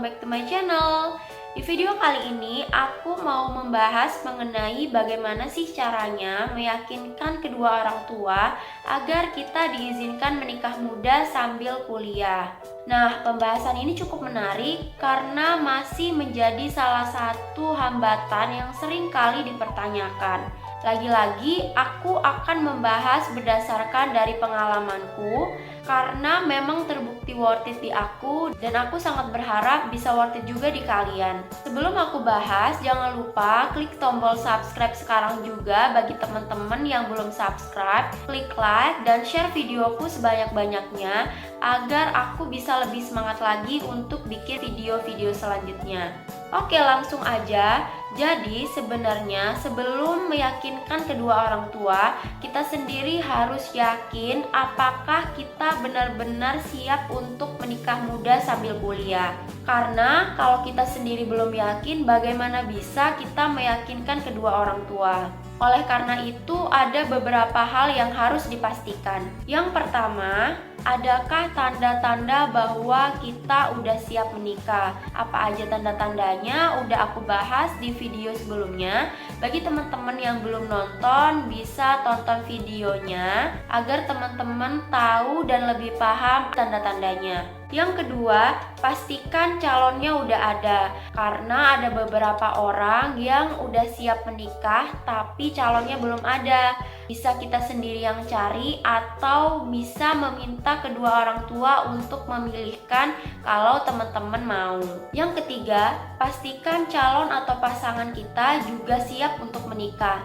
back to my channel. Di video kali ini aku mau membahas mengenai bagaimana sih caranya meyakinkan kedua orang tua agar kita diizinkan menikah muda sambil kuliah. Nah, pembahasan ini cukup menarik karena masih menjadi salah satu hambatan yang sering kali dipertanyakan. Lagi-lagi aku akan membahas berdasarkan dari pengalamanku karena memang terbukti worth it di aku dan aku sangat berharap bisa worth it juga di kalian. Sebelum aku bahas, jangan lupa klik tombol subscribe sekarang juga bagi teman-teman yang belum subscribe. Klik like dan share videoku sebanyak-banyaknya agar aku bisa lebih semangat lagi untuk bikin video-video selanjutnya. Oke, langsung aja. Jadi sebenarnya sebelum meyakinkan kedua orang tua, kita sendiri harus yakin apakah kita benar-benar siap untuk menikah muda sambil kuliah. Karena kalau kita sendiri belum yakin, bagaimana bisa kita meyakinkan kedua orang tua? Oleh karena itu, ada beberapa hal yang harus dipastikan. Yang pertama, adakah tanda-tanda bahwa kita udah siap menikah? Apa aja tanda-tandanya udah aku bahas di video sebelumnya. Bagi teman-teman yang belum nonton, bisa tonton videonya agar teman-teman tahu dan lebih paham tanda-tandanya. Yang kedua, pastikan calonnya udah ada. Karena ada beberapa orang yang udah siap menikah tapi calonnya belum ada. Bisa kita sendiri yang cari atau bisa meminta kedua orang tua untuk memilihkan kalau teman-teman mau. Yang ketiga, pastikan calon atau pasangan kita juga siap untuk menikah.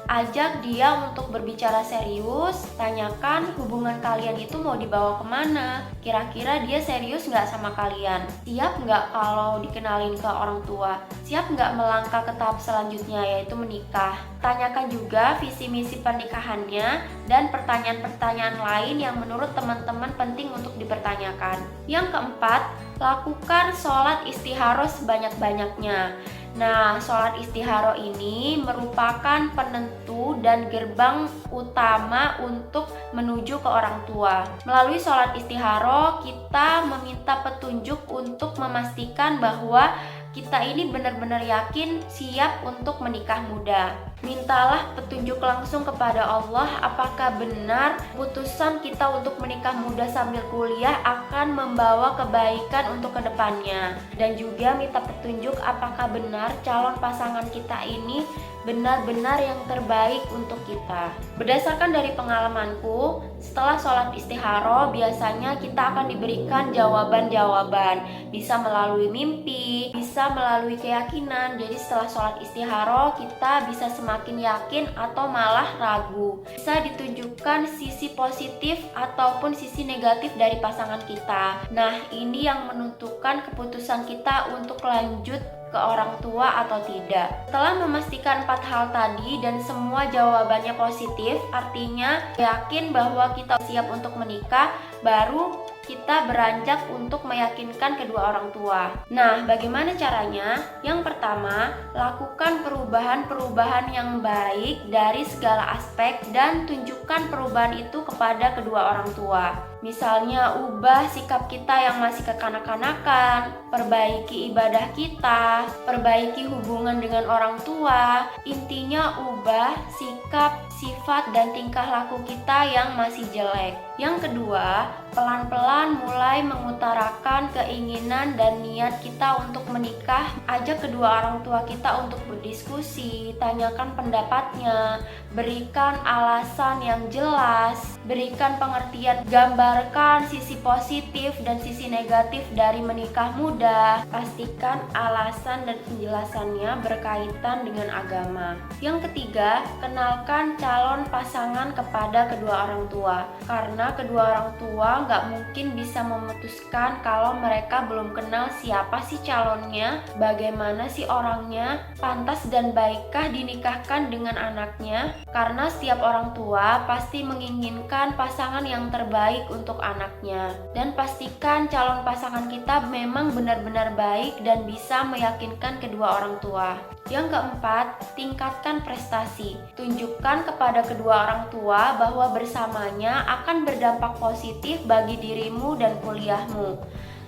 Ajak dia untuk berbicara serius, tanyakan hubungan kalian itu mau dibawa kemana. Kira-kira dia serius nggak sama kalian? Siap nggak kalau dikenalin ke orang tua? Siap nggak melangkah ke tahap selanjutnya yaitu menikah? Tanyakan juga visi misi pernikahannya dan pertanyaan-pertanyaan lain yang menurut teman-teman penting untuk dipertanyakan. Yang keempat, lakukan sholat istikharah sebanyak-banyaknya. Nah, sholat istikharah ini merupakan penentu dan gerbang utama untuk menuju ke orang tua. Melalui sholat istikharah, kita meminta petunjuk untuk memastikan bahwa kita ini benar-benar yakin siap untuk menikah muda. Mintalah petunjuk langsung kepada Allah apakah benar putusan kita untuk menikah muda sambil kuliah akan membawa kebaikan untuk kedepannya. Dan juga minta petunjuk apakah benar calon pasangan kita ini benar-benar yang terbaik untuk kita. Berdasarkan dari pengalamanku, setelah sholat istikharah biasanya kita akan diberikan jawaban-jawaban. Bisa melalui mimpi, bisa melalui keyakinan. Jadi setelah sholat istikharah kita bisa semakin yakin atau malah ragu. Bisa ditunjukkan sisi positif ataupun sisi negatif dari pasangan kita. Nah, ini yang menentukan keputusan kita untuk lanjut ke orang tua atau tidak. Setelah memastikan 4 hal tadi dan semua jawabannya positif, artinya yakin bahwa kita siap untuk menikah, baru kita beranjak untuk meyakinkan kedua orang tua. Nah, bagaimana caranya? Yang pertama, lakukan perubahan-perubahan yang baik dari segala aspek dan tunjukkan perubahan itu kepada kedua orang tua. Misalnya, ubah sikap kita yang masih kekanak-kanakan, perbaiki ibadah kita, perbaiki hubungan dengan orang tua. Intinya, ubah sikap, sifat, dan tingkah laku kita yang masih jelek. Yang kedua, pelan-pelan mulai mengutarakan keinginan dan niat kita untuk menikah. Ajak kedua orang tua kita untuk berdiskusi, tanyakan pendapatnya, berikan alasan yang jelas, berikan pengertian, gambarkan sisi positif dan sisi negatif dari menikah muda. Pastikan alasan dan penjelasannya berkaitan dengan agama. Yang ketiga, kenalkan calon pasangan kepada kedua orang tua. Karena kedua orang tua nggak mungkin bisa memutuskan kalau mereka belum kenal siapa sih calonnya, bagaimana sih orangnya, pantas dan baikkah dinikahkan dengan anaknya. Karena setiap orang tua pasti menginginkan pasangan yang terbaik untuk anaknya. Dan pastikan calon pasangan kita memang benar-benar baik dan bisa meyakinkan kedua orang tua. Yang keempat, tingkatkan prestasi. Tunjukkan kepada kedua orang tua bahwa bersamanya akan berdampak positif bagi dirimu dan kuliahmu.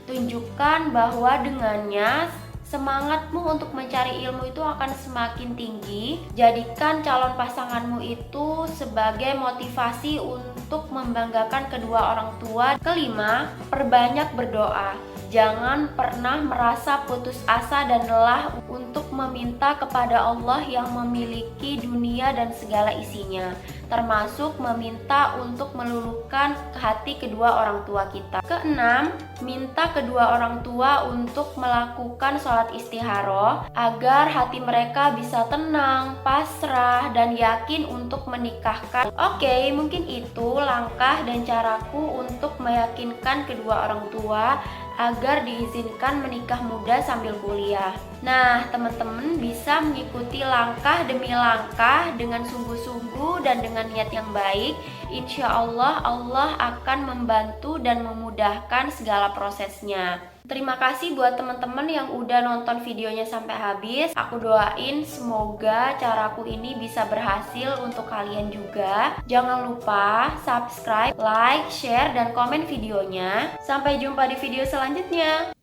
Tunjukkan bahwa dengannya semangatmu untuk mencari ilmu itu akan semakin tinggi. Jadikan calon pasanganmu itu sebagai motivasi untuk membanggakan kedua orang tua. Kelima, perbanyak berdoa. Jangan pernah merasa putus asa dan lelah untuk meminta kepada Allah yang memiliki dunia dan segala isinya, termasuk meminta untuk meluluhkan hati kedua orang tua kita. Keenam, minta kedua orang tua untuk melakukan sholat istikharah agar hati mereka bisa tenang, pasrah, dan yakin untuk menikahkan. Oke, mungkin itu langkah dan caraku untuk meyakinkan kedua orang tua agar diizinkan menikah muda sambil kuliah. Nah, teman-teman bisa mengikuti langkah demi langkah dengan sungguh-sungguh dan dengan niat yang baik. Insya Allah, Allah akan membantu dan memudahkan segala prosesnya. Terima kasih buat teman-teman yang udah nonton videonya sampai habis. Aku doain semoga caraku ini bisa berhasil untuk kalian juga. Jangan lupa subscribe, like, share, dan komen videonya. Sampai jumpa di video selanjutnya.